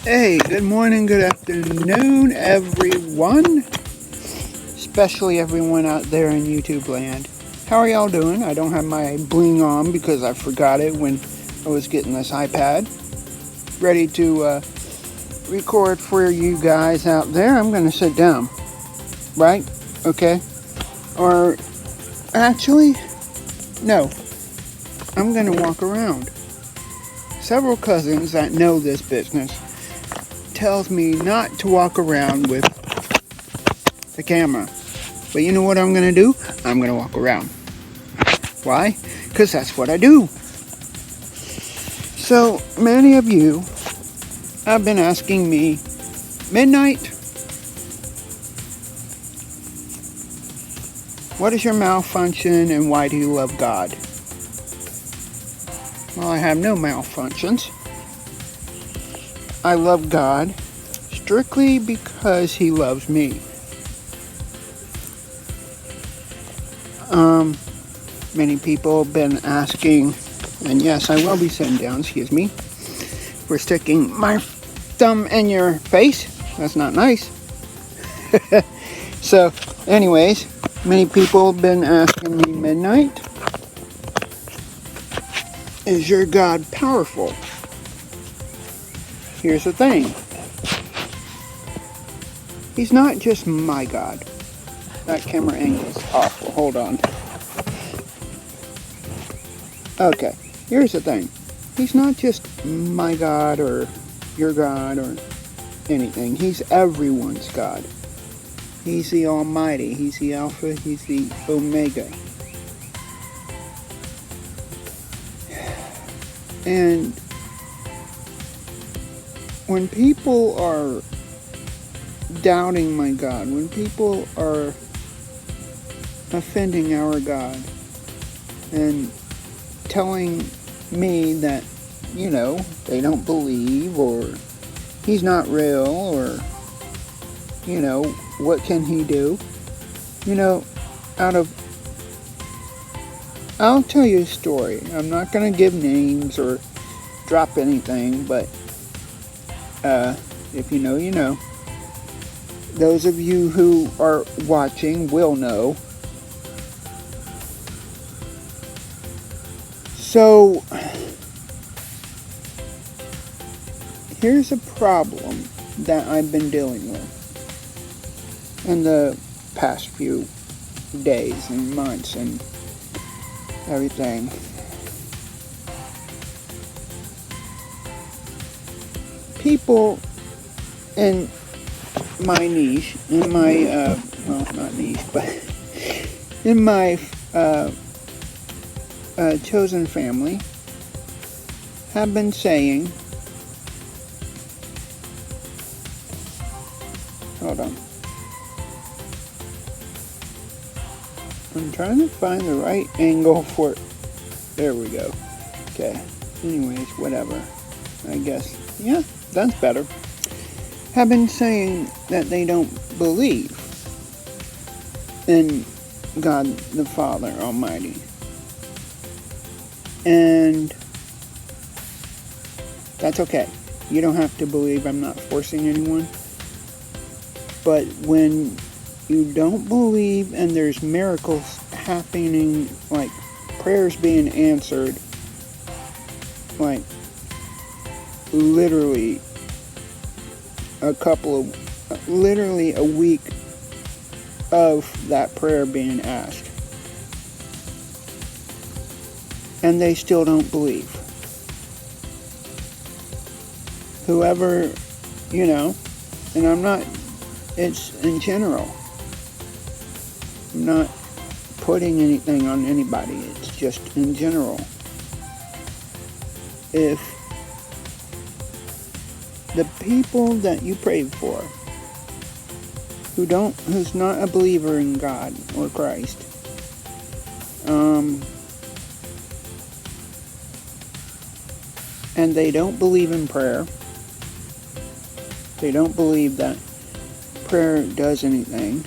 Hey, good morning, good afternoon, everyone. Especially everyone out there in YouTube land. How are y'all doing? I don't have my bling on because I forgot it when I was getting this iPad. Ready to record for you guys out there. I'm going to sit down. Right? Okay? Or actually, no. I'm going to walk around. Several cousins that know this business tells me not to walk around with the camera. But you know what I'm going to do? I'm going to walk around. Why? Because that's what I do. So many of you have been asking me, Midnight, what is your malfunction and why do you love God? Well, I have no malfunctions. I love God strictly because He loves me. Many people have been asking, and yes, I will be sitting down, excuse me, for sticking my thumb in your face. That's not nice. So, anyways, many people have been asking me, Midnight, is your God powerful? Here's the thing. He's not just my God. That camera angle's awful. Hold on. Okay, here's the thing. He's not just my God or your God or anything. He's everyone's God. He's the Almighty. He's the Alpha. He's the Omega. And when people are doubting my God, when people are offending our God and telling me that, they don't believe or He's not real or, what can He do? I'll tell you a story. I'm not going to give names or drop anything, but if you know, you know. Those of you who are watching will know. So, here's a problem that I've been dealing with in the past few days and months and everything. People in my niche, in my, not niche, but in my chosen family, have been saying, hold on, I'm trying to find the right angle for it. There we go. Okay, anyways, whatever, I guess, yeah, that's better. Have been saying that they don't believe in God the Father Almighty. And that's okay. You don't have to believe. I'm not forcing anyone. But when you don't believe and there's miracles happening, like prayers being answered, like literally literally a week of that prayer being asked, and they still don't believe. Whoever, and I'm not, it's in general. I'm not putting anything on anybody, it's just in general. If the people that you prayed for, who's not a believer in God or Christ, and they don't believe in prayer, they don't believe that prayer does anything,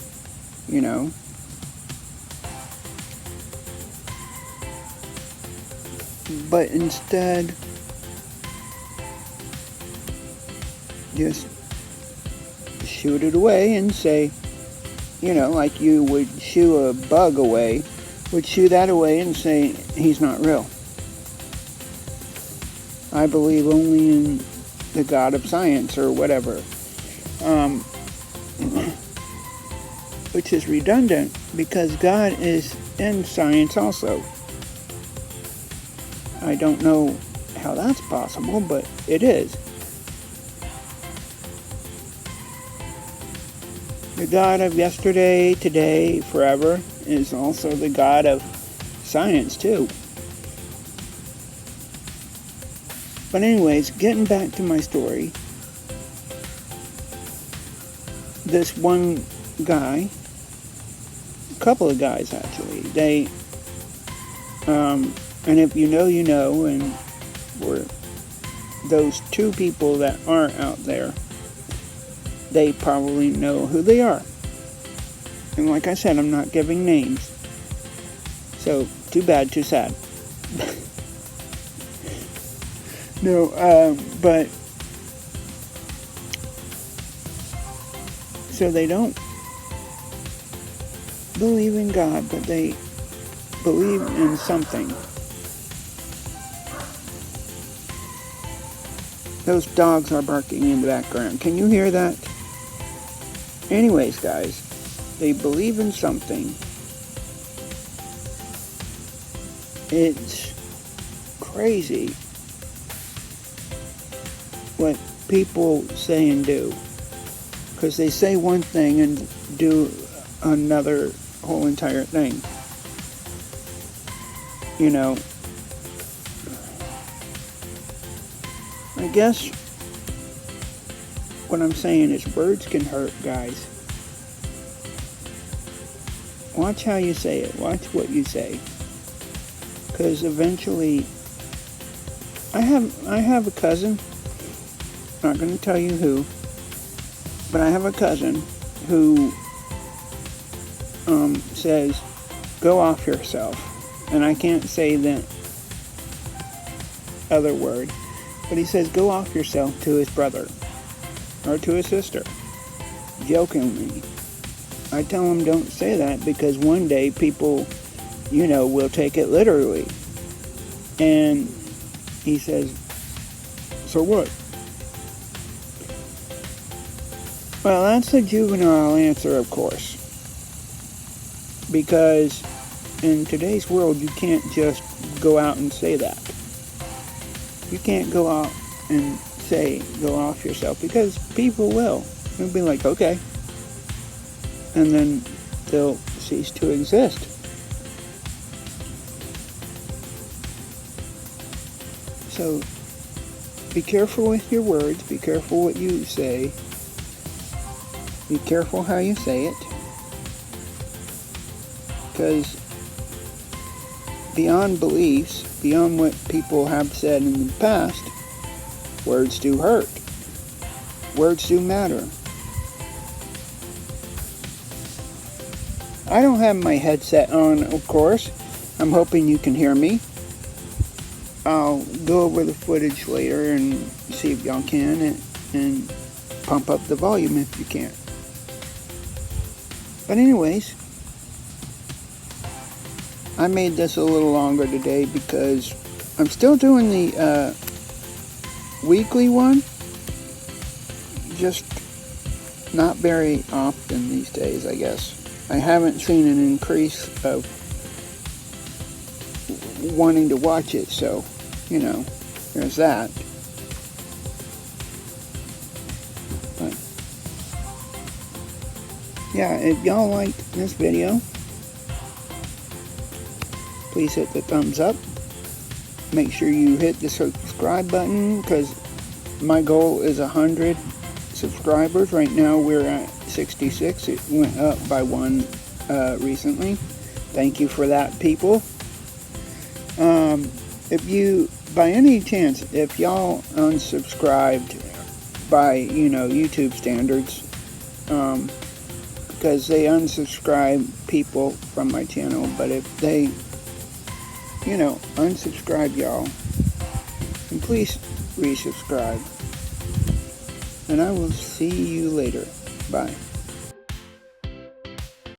but instead just shoot it away and say, like you would shoo a bug away, would shoo that away and say, he's not real. I believe only in the God of science or whatever. Which is redundant because God is in science also. I don't know how that's possible, but it is. The God of yesterday, today, forever is also the God of science too. But anyways, getting back to my story, this one guy, a couple of guys actually, they, and if you know, you know, and for those two people that aren't out there, they probably know who they are. And like I said, I'm not giving names. So, too bad, too sad. No, but so they don't believe in God, but they believe in something. Those dogs are barking in the background. Can you hear that? Anyways, guys, they believe in something. It's crazy what people say and do, because they say one thing and do another whole entire thing. I guess what I'm saying is words can hurt, guys. Watch how you say it. Watch what you say, because eventually, I have a cousin. Not going to tell you who, but I have a cousin who says, "Go off yourself," and I can't say that other word, but he says, "Go off yourself" to his brother or to his sister, jokingly. I tell him don't say that because one day people, will take it literally. And he says, "So what?" Well, that's a juvenile answer, of course. Because in today's world, you can't just go out and say that. You can't go out and say, "Go off yourself," because people will. They'll be like, "Okay." And then they'll cease to exist. So, be careful with your words. Be careful what you say. Be careful how you say it. Because beyond beliefs, beyond what people have said in the past, words do hurt. Words do matter. I don't have my headset on, of course. I'm hoping you can hear me. I'll go over the footage later and see if y'all can and pump up the volume if you can. But anyways, I made this a little longer today because I'm still doing the weekly one. Just not very often these days, I guess. I haven't seen an increase of wanting to watch it, so, there's that. But, yeah, if y'all liked this video, please hit the thumbs up. Make sure you hit the subscribe button, because my goal is 100 subscribers. Right now we're at 66. It went up by one recently. Thank you for that, people. If you, by any chance, if y'all unsubscribed by, YouTube standards, because they unsubscribe people from my channel, but if they, unsubscribe y'all, and please resubscribe. and I will see you later. Bye.